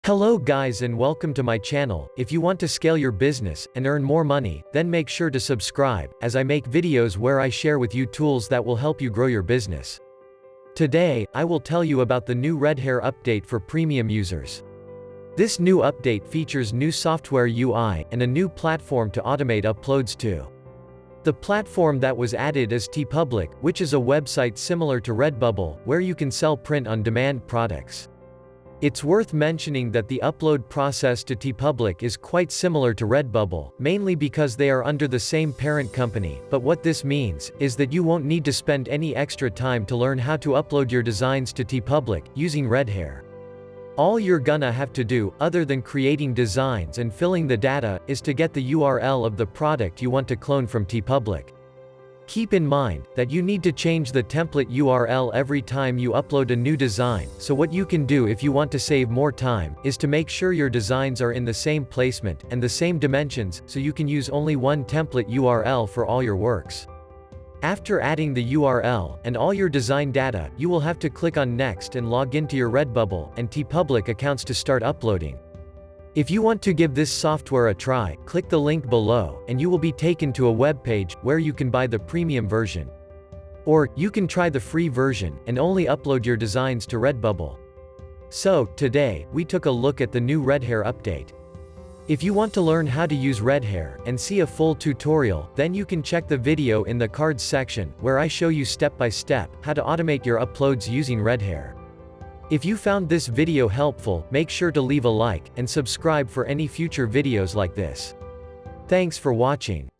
Hello guys and welcome to my channel. If you want to scale your business and earn more money, then make sure to subscribe, as I make videos where I share with you tools that will help you grow your business. Today, I will tell you about the new Redhair update for premium users. This new update features new software UI and a new platform to automate uploads to. The platform that was added is TeePublic, which is a website similar to Redbubble, where you can sell print-on-demand products. It's worth mentioning that the upload process to TeePublic is quite similar to Redbubble, mainly because they are under the same parent company, but what this means is that you won't need to spend any extra time to learn how to upload your designs to TeePublic using Redhair. All you're gonna have to do, other than creating designs and filling the data, is to get the URL of the product you want to clone from TeePublic. Keep in mind that you need to change the template URL every time you upload a new design, so what you can do if you want to save more time, is to make sure your designs are in the same placement and the same dimensions, so you can use only one template URL for all your works. After adding the URL and all your design data, you will have to click on Next and log into your Redbubble and TeePublic accounts to start uploading. If you want to give this software a try, click the link below, and you will be taken to a web page where you can buy the premium version. Or, you can try the free version, and only upload your designs to Redbubble. So, today, we took a look at the new Redhair update. If you want to learn how to use Redhair, and see a full tutorial, then you can check the video in the cards section, where I show you step by step, how to automate your uploads using Redhair. If you found this video helpful, make sure to leave a like, and subscribe for any future videos like this. Thanks for watching.